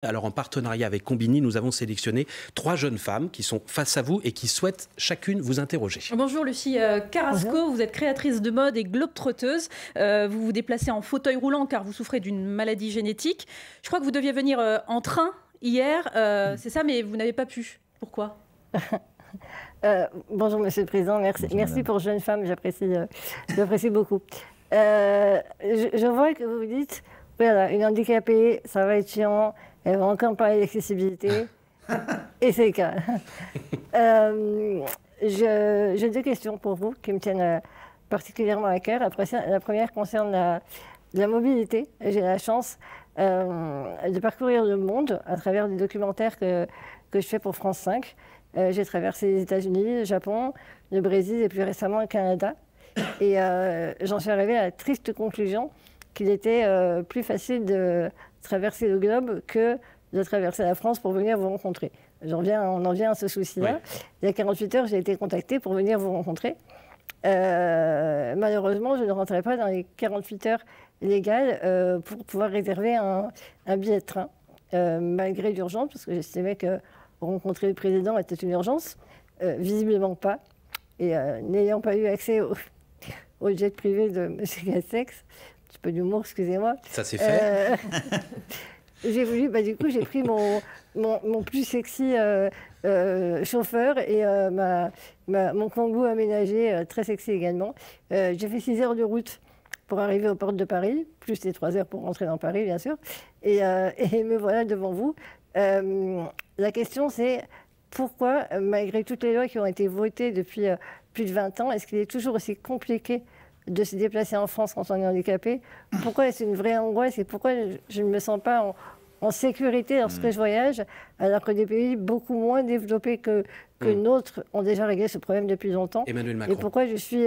Alors en partenariat avec Combini, nous avons sélectionné 3 jeunes femmes qui sont face à vous et qui souhaitent chacune vous interroger. Bonjour Lucie Carrasco, Bonjour. vous êtes créatrice de mode et globe-trotteuse. Vous vous déplacez en fauteuil roulant car vous souffrez d'une maladie génétique. Je crois que vous deviez venir en train hier, c'est ça, mais vous n'avez pas pu. Pourquoi? Bonjour Monsieur le Président, merci, merci pour Jeune Femme, j'apprécie beaucoup. Je vois que vous dites, voilà, une handicapée, ça va être chiant, elle va encore parler d'accessibilité, et c'est le cas. J'ai 2 questions pour vous qui me tiennent particulièrement à cœur. La première concerne la mobilité. J'ai la chance de parcourir le monde à travers des documentaires que je fais pour France 5. J'ai traversé les États-Unis, le Japon, le Brésil et plus récemment le Canada. Et j'en suis arrivée à la triste conclusion qu'il était plus facile de traverser le globe que de traverser la France pour venir vous rencontrer. On en vient à ce souci-là. Oui. Il y a 48 heures, j'ai été contactée pour venir vous rencontrer. Malheureusement, je ne rentrais pas dans les 48 heures légales pour pouvoir réserver un billet de train, malgré l'urgence, parce que j'estimais que rencontrer le président était une urgence. Visiblement pas. Et n'ayant pas eu accès au jet privé de M. Castex, un petit peu d'humour, excusez-moi. Ça s'est fait. J'ai voulu, du coup, j'ai pris mon plus sexy chauffeur et mon Kangoo aménagé, très sexy également. J'ai fait 6 heures de route pour arriver aux portes de Paris, plus les 3 heures pour rentrer dans Paris, bien sûr. Et me voilà devant vous. La question, c'est pourquoi, malgré toutes les lois qui ont été votées depuis plus de 20 ans, est-ce qu'il est toujours aussi compliqué de se déplacer en France quand on est handicapé? Pourquoi est-ce une vraie angoisse et pourquoi je ne me sens pas en sécurité lorsque je voyage, alors que des pays beaucoup moins développés que nôtres ont déjà réglé ce problème depuis longtemps? Emmanuel Macron. Et pourquoi je suis,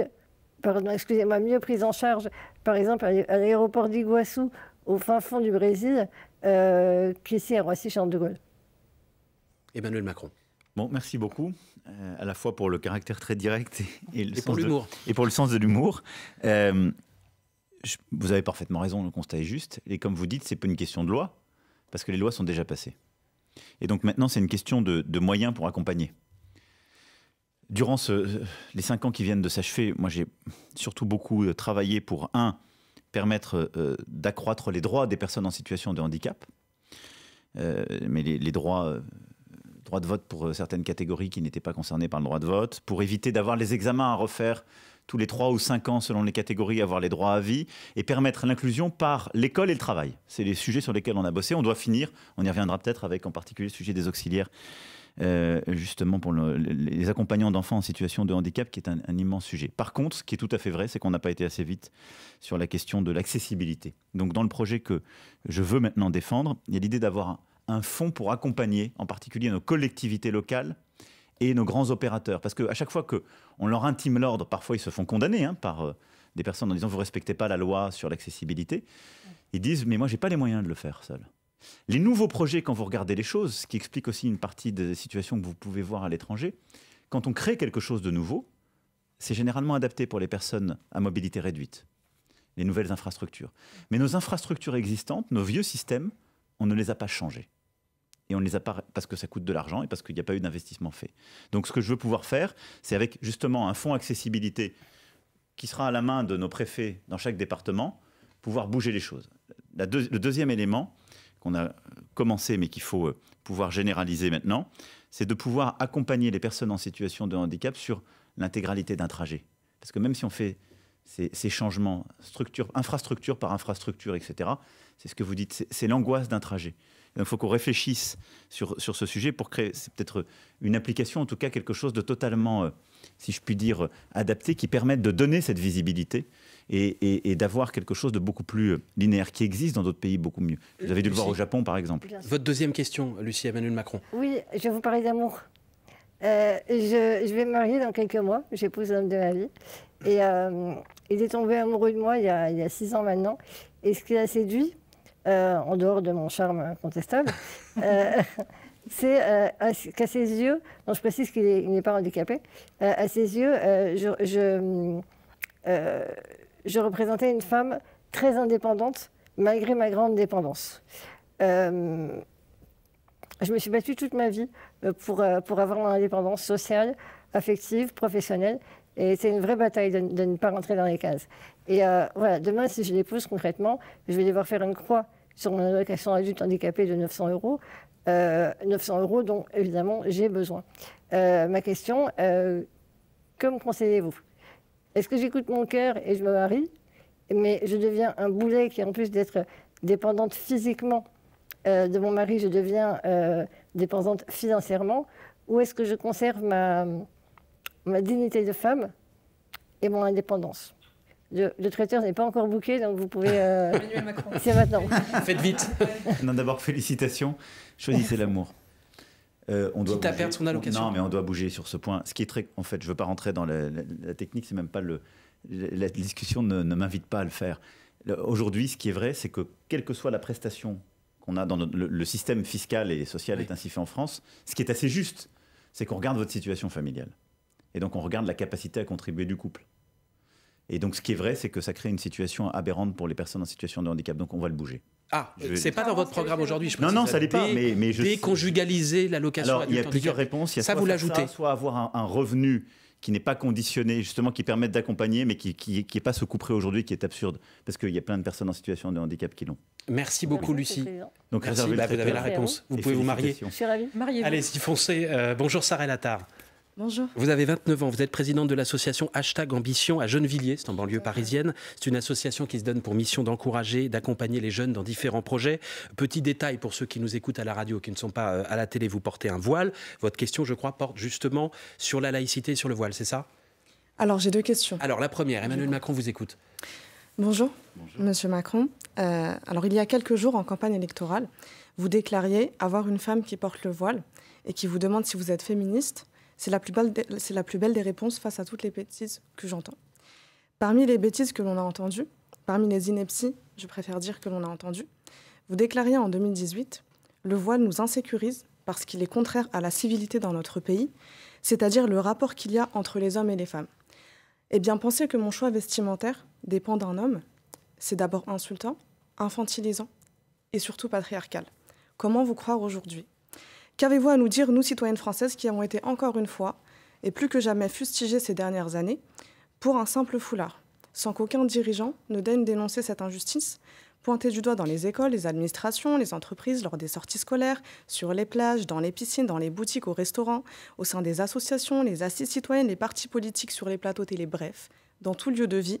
pardon, excusez-moi, mieux prise en charge, par exemple, à l'aéroport d'Iguassou, au fin fond du Brésil, qu'ici à Roissy-Charles de Gaulle? Emmanuel Macron. Bon, merci beaucoup, à la fois pour le caractère très direct et pour l'humour. Et pour le sens de l'humour. Vous avez parfaitement raison, le constat est juste. Et comme vous dites, ce n'est pas une question de loi, parce que les lois sont déjà passées. Et donc maintenant, c'est une question de moyens pour accompagner. Durant les 5 ans qui viennent de s'achever, moi j'ai surtout beaucoup travaillé pour, permettre d'accroître les droits des personnes en situation de handicap, mais les droits de vote pour certaines catégories qui n'étaient pas concernées par le droit de vote, pour éviter d'avoir les examens à refaire tous les 3 ou 5 ans selon les catégories, avoir les droits à vie, et permettre l'inclusion par l'école et le travail. C'est les sujets sur lesquels on a bossé. On doit finir, on y reviendra peut-être avec en particulier le sujet des auxiliaires, justement pour les accompagnants d'enfants en situation de handicap, qui est un immense sujet. Par contre, ce qui est tout à fait vrai, c'est qu'on n'a pas été assez vite sur la question de l'accessibilité. Donc dans le projet que je veux maintenant défendre, il y a l'idée d'avoir un fonds pour accompagner, en particulier nos collectivités locales et nos grands opérateurs. Parce qu'à chaque fois qu'on leur intime l'ordre, parfois ils se font condamner par des personnes en disant « vous ne respectez pas la loi sur l'accessibilité ». Ils disent « mais moi, je n'ai pas les moyens de le faire seul ». Les nouveaux projets, quand vous regardez les choses, ce qui explique aussi une partie des situations que vous pouvez voir à l'étranger, quand on crée quelque chose de nouveau, c'est généralement adapté pour les personnes à mobilité réduite, les nouvelles infrastructures. Mais nos infrastructures existantes, nos vieux systèmes, on ne les a pas changés. Et on ne les a pas parce que ça coûte de l'argent et parce qu'il n'y a pas eu d'investissement fait. Donc ce que je veux pouvoir faire, c'est avec justement un fonds accessibilité qui sera à la main de nos préfets dans chaque département, pouvoir bouger les choses. Le deuxième élément qu'on a commencé mais qu'il faut pouvoir généraliser maintenant, c'est de pouvoir accompagner les personnes en situation de handicap sur l'intégralité d'un trajet. Parce que même si on fait ces changements, infrastructure par infrastructure, etc., c'est ce que vous dites, c'est l'angoisse d'un trajet. Donc il faut qu'on réfléchisse sur ce sujet pour créer, c'est peut-être une application, en tout cas quelque chose de totalement, si je puis dire, adapté, qui permette de donner cette visibilité et d'avoir quelque chose de beaucoup plus linéaire, qui existe dans d'autres pays beaucoup mieux. Vous avez dû le voir au Japon, par exemple. Votre deuxième question, Lucie, Emmanuel Macron. Oui, je vais vous parler d'amour. Je vais me marier dans quelques mois, j'épouse l'homme de ma vie. Et il est tombé amoureux de moi il y a 6 ans maintenant. Et ce qui l'a séduit, en dehors de mon charme incontestable, c'est qu'à ses yeux, non, je précise qu'il n'est pas handicapé, à ses yeux, je représentais une femme très indépendante, malgré ma grande dépendance. je me suis battue toute ma vie pour avoir mon indépendance sociale, affective, professionnelle. Et c'est une vraie bataille de ne pas rentrer dans les cases. Et voilà, demain, si je l'épouse concrètement, je vais devoir faire une croix sur mon allocation adulte handicapé de 900 €. 900 € dont, évidemment, j'ai besoin. Ma question, que me conseillez-vous? Est-ce que j'écoute mon cœur et je me marie, mais je deviens un boulet qui, en plus d'être dépendante physiquement de mon mari, je deviens dépendante financièrement? Ou est-ce que je conserve ma dignité de femme et mon indépendance? Le traiteur n'est pas encore booké, donc vous pouvez... Emmanuel Macron. C'est maintenant. Faites vite. Non, d'abord, félicitations. Choisissez l'amour. On doit Quitte à bouger. perdre son allocation. Non, mais on doit bouger sur ce point. Ce qui est très... En fait, je ne veux pas rentrer dans la technique, c'est même pas la discussion ne m'invite pas à le faire. Aujourd'hui, ce qui est vrai, c'est que quelle que soit la prestation qu'on a dans le système fiscal et social est ainsi fait en France, ce qui est assez juste, c'est qu'on regarde votre situation familiale. Et donc, on regarde la capacité à contribuer du couple. Et donc, ce qui est vrai, c'est que ça crée une situation aberrante pour les personnes en situation de handicap. Donc, on va le bouger. Ah, c'est pas dans votre programme aujourd'hui, je précise. Non, ça l'est pas. Mais déconjugaliser l'allocation. Alors, il y a plusieurs réponses. Il y a ça, soit vous faire l'ajoutez. soit avoir un revenu qui n'est pas conditionné, justement, qui permette d'accompagner, mais qui n'est pas ce couperet aujourd'hui, qui est absurde. Parce qu'il y a plein de personnes en situation de handicap qui l'ont. Merci beaucoup, Lucie. Donc, Merci, réservez vous avez la réponse. Vous pouvez vous marier. Je suis ravie. Mariez-vous. Allez-y, foncez. Bonjour, Sarah Lattard. Bonjour. Vous avez 29 ans, vous êtes présidente de l'association #Ambition à Gennevilliers, c'est en banlieue parisienne. C'est une association qui se donne pour mission d'encourager, d'accompagner les jeunes dans différents projets. Petit détail pour ceux qui nous écoutent à la radio, qui ne sont pas à la télé, vous portez un voile. Votre question, je crois, porte justement sur la laïcité et sur le voile, c'est ça? Alors, j'ai deux questions. Alors, la première, Emmanuel Macron vous écoute. Bonjour, Monsieur Macron. Alors, il y a quelques jours, en campagne électorale, vous déclariez avoir une femme qui porte le voile et qui vous demande si vous êtes féministe. C'est la plus belle des réponses face à toutes les bêtises que j'entends. Parmi les bêtises que l'on a entendues, parmi les inepties, je préfère dire que l'on a entendues, vous déclariez en 2018 « Le voile nous insécurise parce qu'il est contraire à la civilité dans notre pays, c'est-à-dire le rapport qu'il y a entre les hommes et les femmes. » Eh bien, penser que mon choix vestimentaire dépend d'un homme, c'est d'abord insultant, infantilisant et surtout patriarcal. Comment vous croire aujourd'hui ? Qu'avez-vous à nous dire, nous, citoyennes françaises, qui avons été encore une fois, et plus que jamais fustigées ces dernières années, pour un simple foulard, sans qu'aucun dirigeant ne daigne dénoncer cette injustice, pointée du doigt dans les écoles, les administrations, les entreprises, lors des sorties scolaires, sur les plages, dans les piscines, dans les boutiques, aux restaurants, au sein des associations, les assises citoyennes, les partis politiques sur les plateaux télé, bref, dans tout lieu de vie.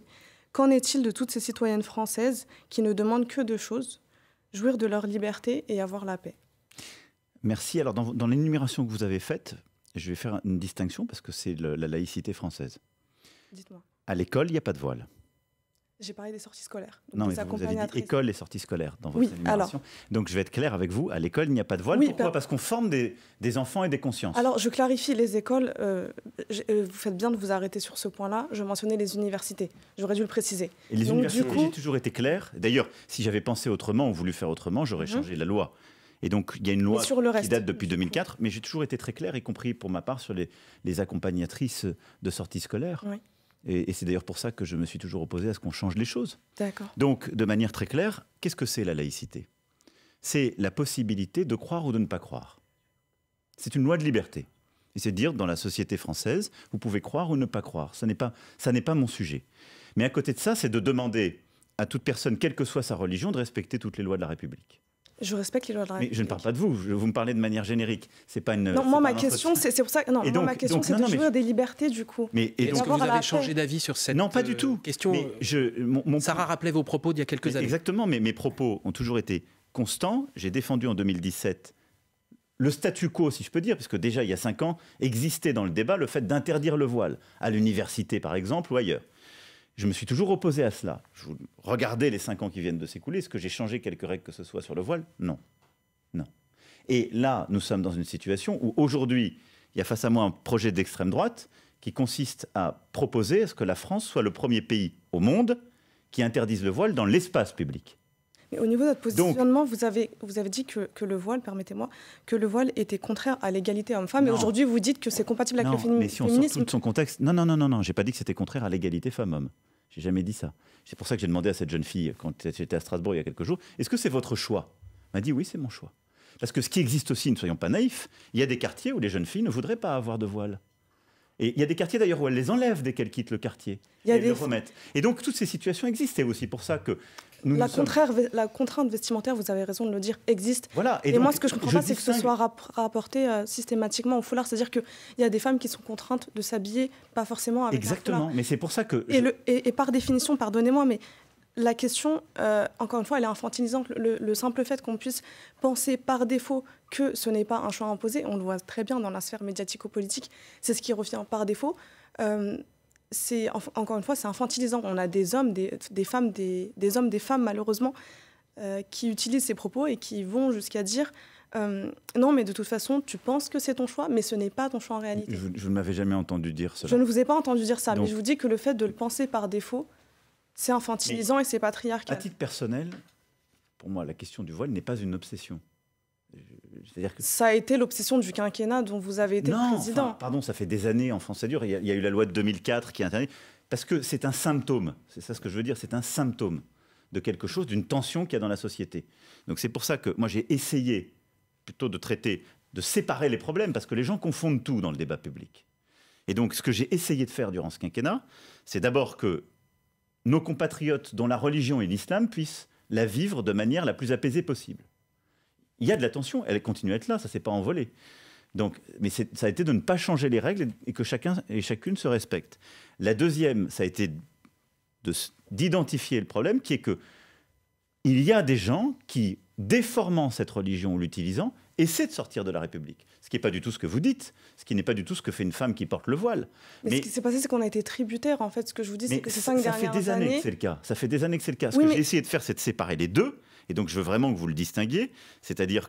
Qu'en est-il de toutes ces citoyennes françaises qui ne demandent que deux choses, jouir de leur liberté et avoir la paix ? Merci. Alors, dans l'énumération que vous avez faite, je vais faire une distinction parce que c'est la laïcité française. Dites-moi. À l'école, il n'y a pas de voile. J'ai parlé des sorties scolaires. Donc Non, des mais vous avez dit accompagnatrices. école et sorties scolaires dans votre Oui, énumération. Donc, je vais être clair avec vous. À l'école, il n'y a pas de voile. Oui, Pourquoi ? Parce qu'on forme des enfants et des consciences. Alors, je clarifie les écoles. Vous faites bien de vous arrêter sur ce point-là. Je mentionnais les universités. J'aurais dû le préciser. Et les Donc, universités, du coup- j'ai toujours été clair. D'ailleurs, si j'avais pensé autrement ou voulu faire autrement, j'aurais changé la loi. Et donc, il y a une loi sur le qui reste, date depuis du coup. 2004, mais j'ai toujours été très clair, y compris pour ma part, sur les accompagnatrices de sorties scolaires. Oui. Et c'est d'ailleurs pour ça que je me suis toujours opposé à ce qu'on change les choses. D'accord. Donc, de manière très claire, qu'est-ce que c'est la laïcité ? C'est la possibilité de croire ou de ne pas croire. C'est une loi de liberté. Et c'est de dire, dans la société française, vous pouvez croire ou ne pas croire. Ça n'est pas mon sujet. Mais à côté de ça, c'est de demander à toute personne, quelle que soit sa religion, de respecter toutes les lois de la République. Je respecte les lois de la Mais République. je ne parle pas de vous, vous me parlez de manière générique. C'est pas une. Non, c'est moi, pas ma un question, entretien. c'est pour ça. Non, Et moi, donc- ma question, donc- c'est non, de non, mais- jouir des libertés, du coup. Mais et Est-ce donc, que vous avoir avez la changé paix. d'avis sur cette non, pas du tout. question Mais mon Sarah rappelait vos propos d'il y a quelques années. Exactement, mais mes propos ont toujours été constants. J'ai défendu en 2017 le statu quo, si je peux dire, parce que déjà, il y a 5 ans, existait dans le débat le fait d'interdire le voile, à l'université par exemple, ou ailleurs. Je me suis toujours opposé à cela. Regardez les 5 ans qui viennent de s'écouler. Est-ce que j'ai changé quelques règles que ce soit sur le voile ? Non. Non. Et là, nous sommes dans une situation où aujourd'hui, il y a face à moi un projet d'extrême droite qui consiste à proposer à ce que la France soit le premier pays au monde qui interdise le voile dans l'espace public. Mais au niveau de votre positionnement, vous avez dit que le voile, permettez-moi, que le voile était contraire à l'égalité homme-femme. Et Non. aujourd'hui, vous dites que c'est compatible avec Non, le mais si on sort féminisme. tout de son contexte... Non, j'ai pas dit que c'était contraire à l'égalité femmes-hommes. J'ai jamais dit ça. C'est pour ça que j'ai demandé à cette jeune fille, quand j'étais à Strasbourg il y a quelques jours, est-ce que c'est votre choix ? Elle m'a dit oui, c'est mon choix. Parce que ce qui existe aussi, ne soyons pas naïfs, il y a des quartiers où les jeunes filles ne voudraient pas avoir de voile. Et il y a des quartiers d'ailleurs où elles les enlèvent dès qu'elles quittent le quartier. Et elles le remettent. Et donc toutes ces situations existent. Et aussi pour ça que la contrainte vestimentaire, vous avez raison de le dire, existe. Voilà. Et donc, moi, ce que je ne comprends pas, c'est que ce soit rapporté systématiquement au foulard. C'est-à-dire qu'il y a des femmes qui sont contraintes de s'habiller, pas forcément avec exactement. un foulard. Mais c'est pour ça que... Et par définition, pardonnez-moi, mais la question, encore une fois, elle est infantilisante. Le simple fait qu'on puisse penser par défaut que ce n'est pas un choix imposé, on le voit très bien dans la sphère médiatico-politique, c'est ce qui revient par défaut. Encore une fois, c'est infantilisant. On a des hommes, des femmes, des hommes, des femmes, malheureusement, qui utilisent ces propos et qui vont jusqu'à dire non, mais de toute façon, tu penses que c'est ton choix, mais ce n'est pas ton choix en réalité. Je ne m'avais jamais entendu dire cela. Je ne vous ai pas entendu dire ça, Donc, mais je vous dis que le fait de le penser par défaut, c'est infantilisant et c'est patriarcal. À titre personnel, pour moi, la question du voile n'est pas une obsession. C'est-à-dire que... Ça a été l'obsession du quinquennat dont vous avez été président. Enfin, pardon, ça fait des années en France, ça dure. Il y a eu la loi de 2004 qui a interdit. Parce que c'est un symptôme, c'est ça ce que je veux dire, c'est un symptôme de quelque chose, d'une tension qu'il y a dans la société. Donc c'est pour ça que moi j'ai essayé plutôt de traiter, de séparer les problèmes, parce que les gens confondent tout dans le débat public. Et donc ce que j'ai essayé de faire durant ce quinquennat, c'est d'abord que nos compatriotes dont la religion est l'islam puissent la vivre de manière la plus apaisée possible. Il y a de la tension, elle continue à être là, ça ne s'est pas envolé. Donc, mais ça a été de ne pas changer les règles et que chacun et chacune se respecte. La deuxième, ça a été d'identifier le problème, qui est que il y a des gens qui, déformant cette religion ou l'utilisant, essaient de sortir de la République. Ce qui n'est pas du tout ce que vous dites, ce qui n'est pas du tout ce que fait une femme qui porte le voile. Mais ce qui s'est passé, c'est qu'on a été tributaire, en fait. Ce que je vous dis, c'est que ces 5 dernières années... Ça fait des années que c'est le cas. Ça fait des années que c'est le cas. Ce que j'ai essayé de faire, c'est de séparer les deux. Et donc, je veux vraiment que vous le distinguiez. C'est-à-dire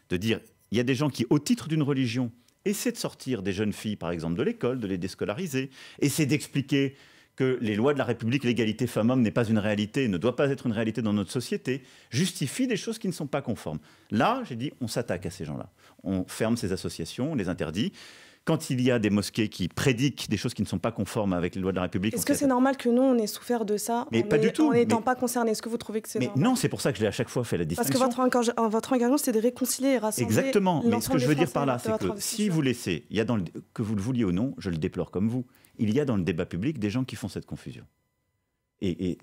de dire, il y a des gens qui, au titre d'une religion, essaient de sortir des jeunes filles, par exemple, de l'école, de les déscolariser, essaient d'expliquer que les lois de la République, l'égalité femmes-hommes n'est pas une réalité, ne doit pas être une réalité dans notre société, justifient des choses qui ne sont pas conformes. Là, j'ai dit, on s'attaque à ces gens-là. On ferme ces associations, on les interdit. Quand il y a des mosquées qui prédiquent des choses qui ne sont pas conformes avec les lois de la République... Est-ce que c'est normal que nous, on ait souffert de ça en n'étant pas concernés? Est-ce que vous trouvez que c'est normal? Non, c'est pour ça que je l'ai à chaque fois fait la distinction. Parce que votre engagement, c'est de réconcilier et rassembler. Exactement. Mais ce que je veux dire par là, c'est que si vous laissez, il y a que vous le vouliez ou non, je le déplore comme vous, il y a dans le débat public des gens qui font cette confusion. Et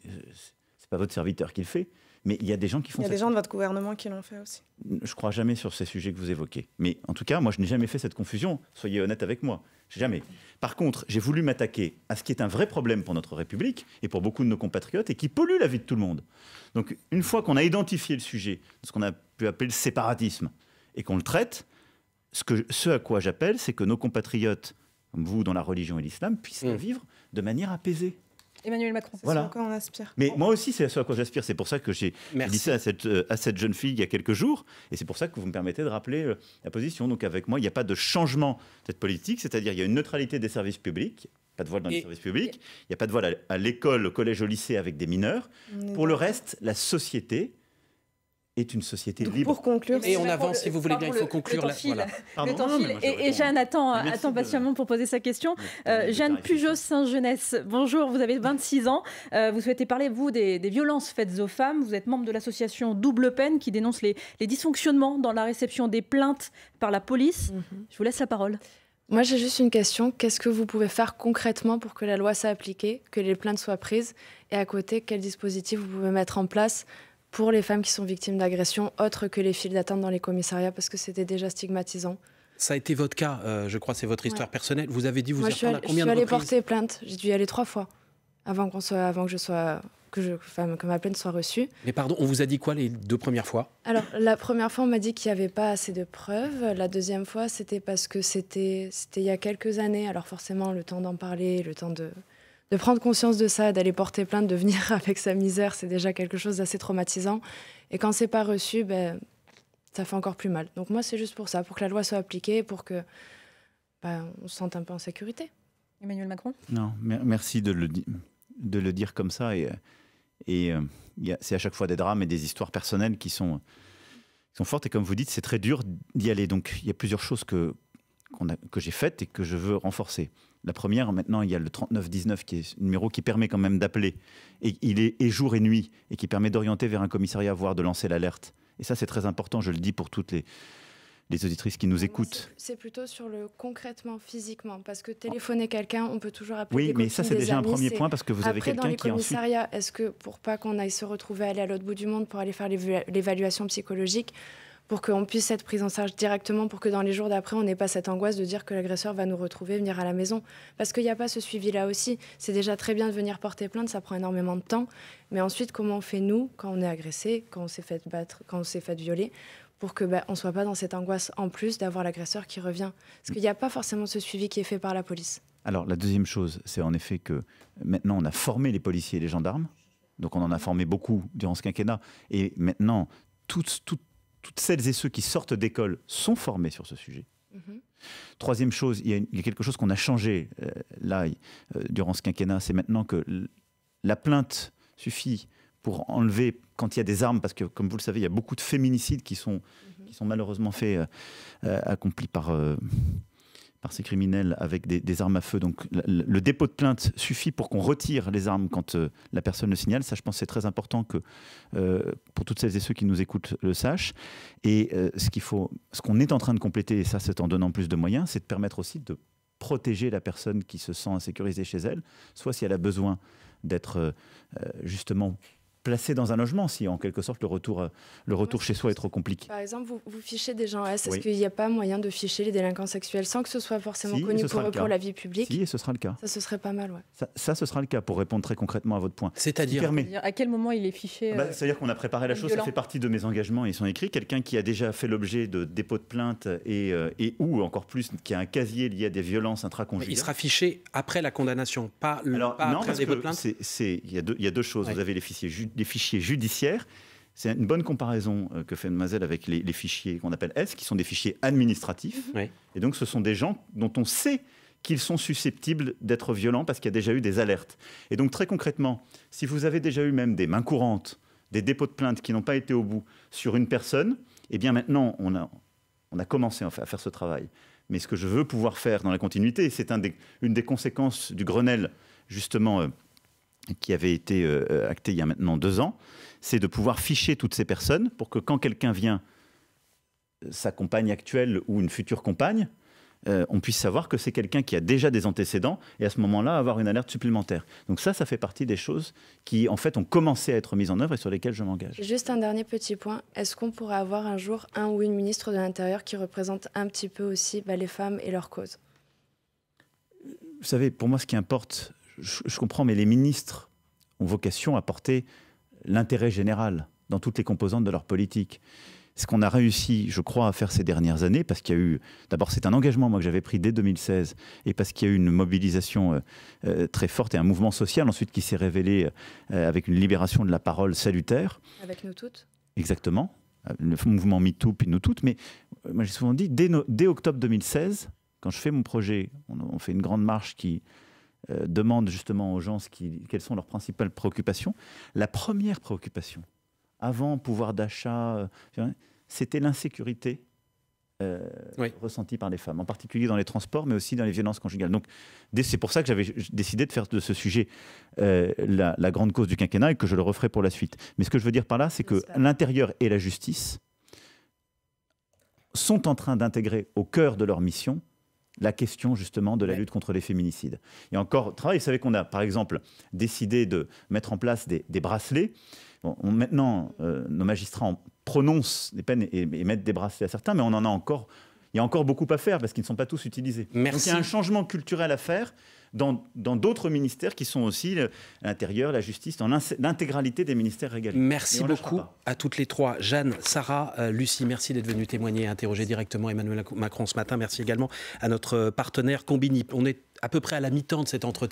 c'est pas votre serviteur qui le fait, mais il y a des gens qui font ça. Il y a des gens de votre gouvernement qui l'ont fait aussi. Je crois jamais sur ces sujets que vous évoquez. Mais en tout cas, moi, je n'ai jamais fait cette confusion. Soyez honnête avec moi. Jamais. Par contre, j'ai voulu m'attaquer à ce qui est un vrai problème pour notre République et pour beaucoup de nos compatriotes et qui pollue la vie de tout le monde. Donc, une fois qu'on a identifié le sujet de ce qu'on a pu appeler le séparatisme et qu'on le traite, ce à quoi j'appelle, c'est que nos compatriotes, comme vous, dont la religion est l'islam, puissent la vivre de manière apaisée. Emmanuel Macron, c'est ce à quoi on aspire. Mais moi aussi, c'est ce à quoi j'aspire. C'est pour ça que j'ai dit ça à cette jeune fille il y a quelques jours. Et c'est pour ça que vous me permettez de rappeler la position. Donc avec moi, il n'y a pas de changement de cette politique. C'est-à-dire il y a une neutralité des services publics. Pas de voile dans les services publics. Il n'y a pas de voile à l'école, au collège, au lycée avec des mineurs. Pour le reste, la société est une société libre. Pour conclure, et on avance, si vous voulez bien, il faut conclure. Le temps file. Et Jeanne attend patiemment pour poser sa question. Jeanne Pujos-Saint-Jeunesse, bonjour, vous avez 26 ans. Vous souhaitez parler, vous, des violences faites aux femmes. Vous êtes membre de l'association Double Peine qui dénonce les dysfonctionnements dans la réception des plaintes par la police. Je vous laisse la parole. Moi, j'ai juste une question. Qu'est-ce que vous pouvez faire concrètement pour que la loi soit appliquée, que les plaintes soient prises? Et à côté, quel dispositif vous pouvez mettre en place pour les femmes qui sont victimes d'agressions, autres que les files d'attente dans les commissariats, parce que c'était déjà stigmatisant? Ça a été votre cas, je crois, c'est votre histoire personnelle. Vous avez dit, Moi, je suis allée porter plainte. J'ai dû y aller 3 fois avant que ma plainte soit reçue. Mais pardon, on vous a dit quoi les 2 premières fois? Alors, la première fois, on m'a dit qu'il n'y avait pas assez de preuves. La deuxième fois, c'était parce que c'était il y a quelques années. Alors forcément, le temps d'en parler, le temps de prendre conscience de ça, d'aller porter plainte, de venir avec sa misère, c'est déjà quelque chose d'assez traumatisant. Et quand c'est pas reçu, ça fait encore plus mal. Donc moi, c'est juste pour ça, pour que la loi soit appliquée, pour que on se sente un peu en sécurité. Emmanuel Macron? Non, merci de le dire comme ça. C'est à chaque fois des drames et des histoires personnelles qui sont fortes. Et comme vous dites, c'est très dur d'y aller. Donc il y a plusieurs choses que j'ai faites et que je veux renforcer. La première, maintenant, il y a le 3919 qui est un numéro qui permet quand même d'appeler. Et il est jour et nuit et qui permet d'orienter vers un commissariat, voire de lancer l'alerte Et ça, c'est très important, je le dis pour toutes les auditrices qui nous écoutent. C'est plutôt sur le concrètement, physiquement, parce que téléphoner quelqu'un, on peut toujours appeler des copines, mais ça, c'est déjà un premier point, parce que vous avez quelqu'un qui ensuite... Après, dans les commissariats, est-ce que pour pas qu'on aille se retrouver aller à l'autre bout du monde pour aller faire l'évaluation psychologique, pour qu'on puisse être pris en charge directement, pour que dans les jours d'après, on n'ait pas cette angoisse de dire que l'agresseur va nous retrouver, venir à la maison. Parce qu'il n'y a pas ce suivi-là aussi. C'est déjà très bien de venir porter plainte, ça prend énormément de temps. Mais ensuite, comment on fait, nous, quand on est agressé, quand on s'est fait battre, quand on s'est fait violer, pour que on ne soit pas dans cette angoisse en plus d'avoir l'agresseur qui revient. Parce qu'il n'y a pas forcément ce suivi qui est fait par la police. Alors, la deuxième chose, c'est en effet que maintenant, on a formé les policiers et les gendarmes. Donc, on en a formé beaucoup durant ce quinquennat. Et maintenant, toutes celles et ceux qui sortent d'école sont formés sur ce sujet. Troisième chose, il y a quelque chose qu'on a changé durant ce quinquennat, c'est maintenant que la plainte suffit pour enlever quand il y a des armes, parce que comme vous le savez, il y a beaucoup de féminicides qui sont malheureusement accomplis par ces criminels avec des armes à feu. Donc le dépôt de plainte suffit pour qu'on retire les armes quand la personne le signale. Ça, je pense que c'est très important que pour toutes celles et ceux qui nous écoutent le sachent. Et ce qu'on est en train de compléter, et ça c'est en donnant plus de moyens, c'est de permettre aussi de protéger la personne qui se sent insécurisée chez elle, soit si elle a besoin d'être justement placé dans un logement, si en quelque sorte le retour chez soi est trop compliqué. Par exemple, vous fichez des gens S, est-ce qu'il n'y a pas moyen de ficher les délinquants sexuels sans que ce soit forcément connu pour la vie publique? Si, et ce sera le cas. Ça, ce serait pas mal, ouais. Ça, ce sera le cas, pour répondre très concrètement à votre point. C'est-à-dire à quel moment il est fiché C'est-à-dire qu'on a préparé la chose, ça fait partie de mes engagements, ils sont écrits. Quelqu'un qui a déjà fait l'objet de dépôt de plainte et ou encore plus, qui a un casier lié à des violences intraconjugales. Il sera fiché après la condamnation, pas après le dépôt de plainte. Il y a deux choses. Vous avez les fichiers judiciaires. C'est une bonne comparaison que fait Mademoiselle avec les fichiers qu'on appelle S, qui sont des fichiers administratifs. Et donc, ce sont des gens dont on sait qu'ils sont susceptibles d'être violents parce qu'il y a déjà eu des alertes. Et donc, très concrètement, si vous avez déjà eu même des mains courantes, des dépôts de plainte qui n'ont pas été au bout sur une personne, eh bien maintenant, on a commencé à faire ce travail. Mais ce que je veux pouvoir faire dans la continuité, et c'est une des conséquences du Grenelle, justement, qui avait été acté il y a maintenant 2 ans, c'est de pouvoir ficher toutes ces personnes pour que quand quelqu'un vient, sa compagne actuelle ou une future compagne, on puisse savoir que c'est quelqu'un qui a déjà des antécédents et à ce moment-là avoir une alerte supplémentaire. Donc ça fait partie des choses qui en fait ont commencé à être mises en œuvre et sur lesquelles je m'engage. Juste un dernier petit point, est-ce qu'on pourrait avoir un jour un ou une ministre de l'Intérieur qui représente un petit peu aussi les femmes et leur cause? Vous savez, pour moi ce qui importe, je comprends, mais les ministres ont vocation à porter l'intérêt général dans toutes les composantes de leur politique. Ce qu'on a réussi, je crois, à faire ces dernières années, parce qu'il y a eu... D'abord, c'est un engagement moi, que j'avais pris dès 2016, et parce qu'il y a eu une mobilisation très forte et un mouvement social ensuite qui s'est révélé avec une libération de la parole salutaire. Avec nous toutes. Exactement. Le mouvement MeToo, puis nous toutes. Mais moi, j'ai souvent dit, dès octobre 2016, quand je fais mon projet, on fait une grande marche qui... demande justement aux gens quelles sont leurs principales préoccupations. La première préoccupation, avant pouvoir d'achat, c'était l'insécurité ressentie par les femmes, en particulier dans les transports, mais aussi dans les violences conjugales. Donc, c'est pour ça que j'avais décidé de faire de ce sujet la grande cause du quinquennat et que je le referai pour la suite. Mais ce que je veux dire par là, c'est que l'intérieur et la justice sont en train d'intégrer au cœur de leur mission la question justement de la lutte contre les féminicides. Et encore travail, vous savez qu'on a par exemple décidé de mettre en place des bracelets. Bon, maintenant, nos magistrats prononcent des peines et mettent des bracelets à certains, mais il y a encore beaucoup à faire parce qu'ils ne sont pas tous utilisés. Merci. Donc il y a un changement culturel à faire dans d'autres ministères qui sont aussi l'intérieur, la justice, dans l'intégralité des ministères régaliens. Merci beaucoup à toutes les trois. Jeanne, Sarah, Lucie, merci d'être venue témoigner et interroger directement Emmanuel Macron ce matin. Merci également à notre partenaire Combini. On est à peu près à la mi-temps de cet entretien.